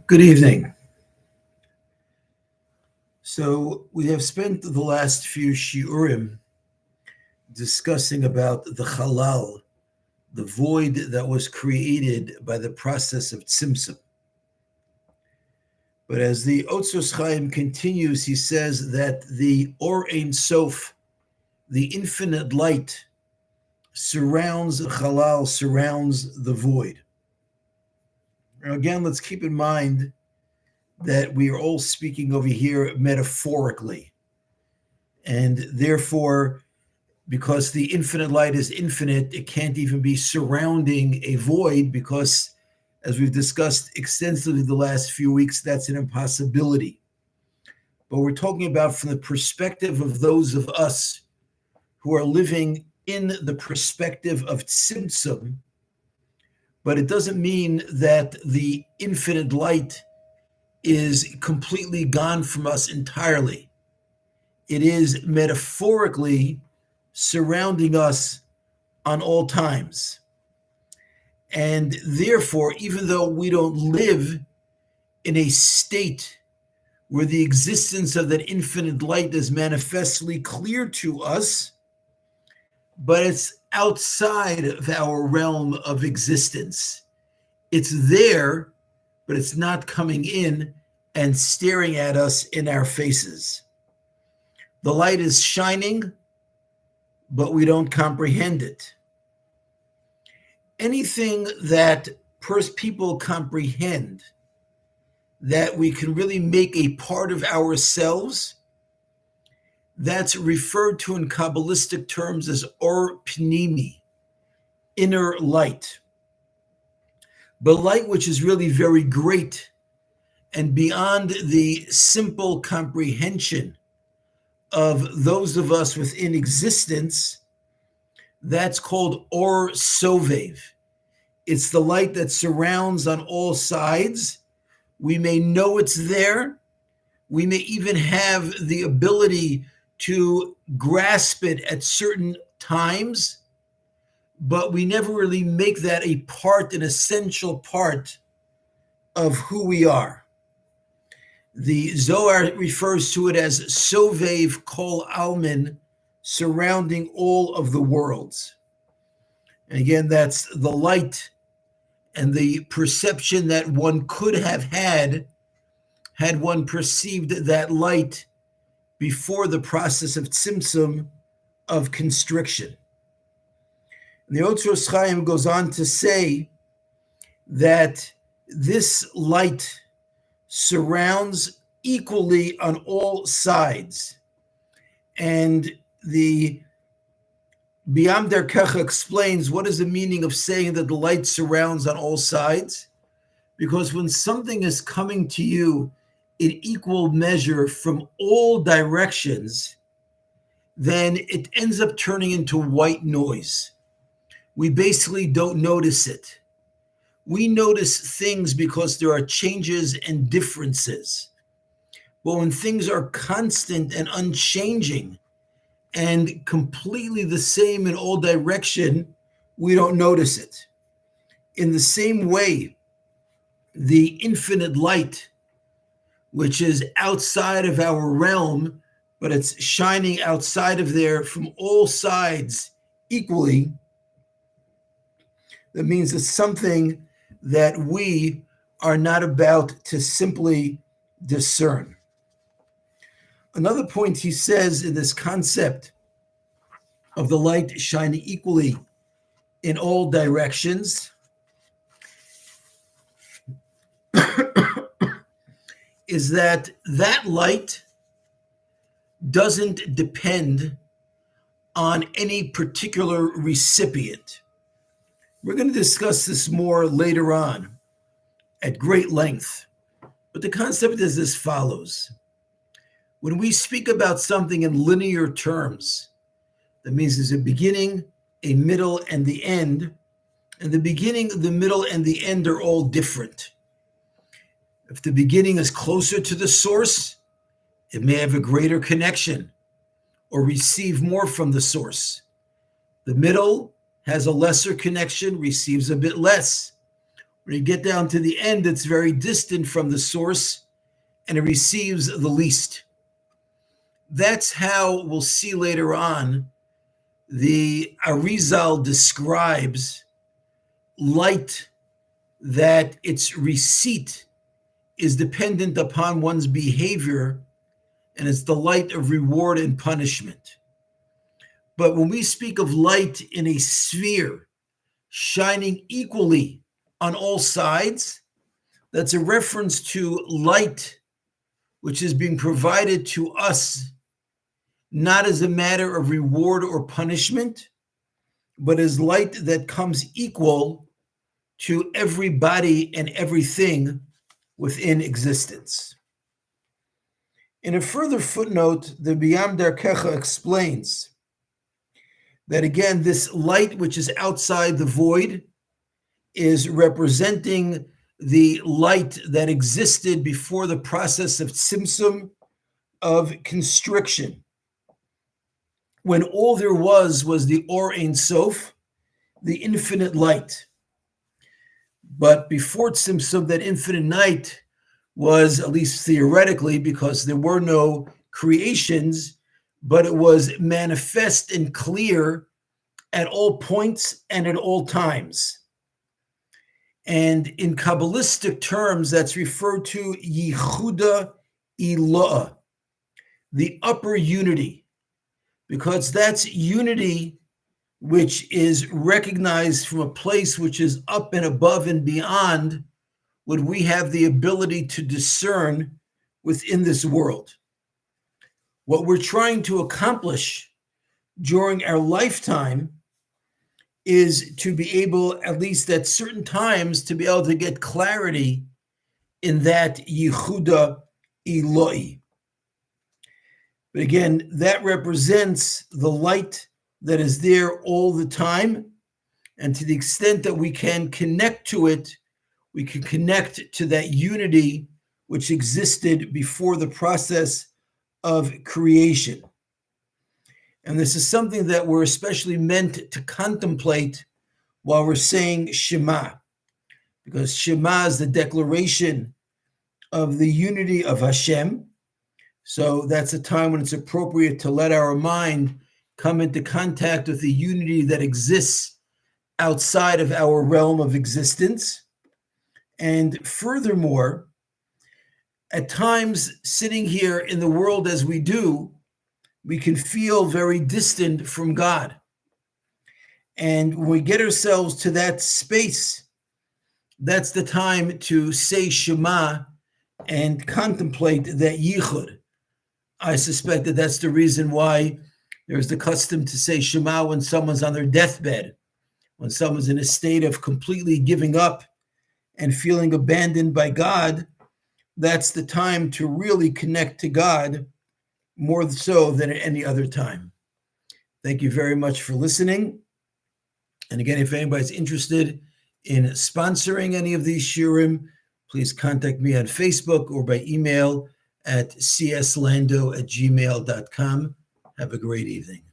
Good evening. So we have spent the last few shiurim discussing about the halal, the void that was created by the process of tzimtzum. But as the Otzros Chaim continues, he says that the Or Ein Sof, the infinite light, surrounds halal, surrounds the void. Now again, let's keep in mind that we are all speaking over here metaphorically. And therefore, because the infinite light is infinite, it can't even be surrounding a void because, as we've discussed extensively the last few weeks, that's an impossibility. But we're talking about from the perspective of those of us who are living in the perspective of tzimtzum, but it doesn't mean that the infinite light is completely gone from us entirely. It is metaphorically surrounding us on all times. And therefore, even though we don't live in a state where the existence of that infinite light is manifestly clear to us, but it's outside of our realm of existence. It's there, but it's not coming in and staring at us in our faces. The light is shining, but we don't comprehend it. Anything that people comprehend that we can really make a part of ourselves, that's referred to in Kabbalistic terms as Or Pnimi, inner light. But light which is really very great and beyond the simple comprehension of those of us within existence, that's called Or Sovev. It's the light that surrounds on all sides. We may know it's there. We may even have the ability to grasp it at certain times, but we never really make that a part, an essential part of who we are. The Zohar refers to it as Sovev Kol Almin, surrounding all of the worlds. And again, that's the light and the perception that one could have had one perceived that light before the process of tzimtzum, of constriction. And the Otzros Chaim goes on to say that this light surrounds equally on all sides. And the Biyam Derkecha explains what is the meaning of saying that the light surrounds on all sides. Because when something is coming to you in equal measure from all directions, then it ends up turning into white noise. We basically don't notice it. We notice things because there are changes and differences. But when things are constant and unchanging and completely the same in all direction, we don't notice it. In the same way, the infinite light, which is outside of our realm, but it's shining outside of there from all sides equally, that means it's something that we are not about to simply discern. Another point he says in this concept of the light shining equally in all directions is that light doesn't depend on any particular recipient. We're going to discuss this more later on at great length. But the concept is as follows. When we speak about something in linear terms, that means there's a beginning, a middle, and the end. And the beginning, the middle, and the end are all different. If the beginning is closer to the source, it may have a greater connection or receive more from the source. The middle has a lesser connection, receives a bit less. When you get down to the end, it's very distant from the source and it receives the least. That's how we'll see later on the Arizal describes light, that its receipt is dependent upon one's behavior, and it's the light of reward and punishment. But when we speak of light in a sphere shining equally on all sides, that's a reference to light which is being provided to us not as a matter of reward or punishment, but as light that comes equal to everybody and everything within existence. In a further footnote, the Biyam Darkecha explains that again, this light which is outside the void is representing the light that existed before the process of tzimtzum, of constriction, when all there was the Or Ein Sof, the infinite light. But before tzimtzum, that infinite night was, at least theoretically, because there were no creations, but it was manifest and clear at all points and at all times. And in Kabbalistic terms, that's referred to Yichuda Ilah, the upper unity, because that's unity which is recognized from a place which is up and above and beyond what we have the ability to discern within this world. What we're trying to accomplish during our lifetime is to be able, at least at certain times, to be able to get clarity in that Yichuda Eloi. But again, that represents the light that is there all the time. And to the extent that we can connect to it, we can connect to that unity which existed before the process of creation. And this is something that we're especially meant to contemplate while we're saying Shema, because Shema is the declaration of the unity of Hashem. So that's a time when it's appropriate to let our mind come into contact with the unity that exists outside of our realm of existence. And furthermore, at times, sitting here in the world as we do, we can feel very distant from God. And when we get ourselves to that space, that's the time to say Shema and contemplate that Yichud. I suspect that that's the reason why there's the custom to say Shema when someone's on their deathbed, when someone's in a state of completely giving up and feeling abandoned by God. That's the time to really connect to God more so than at any other time. Thank you very much for listening. And again, if anybody's interested in sponsoring any of these shiurim, please contact me on Facebook or by email at cslando@gmail.com. Have a great evening.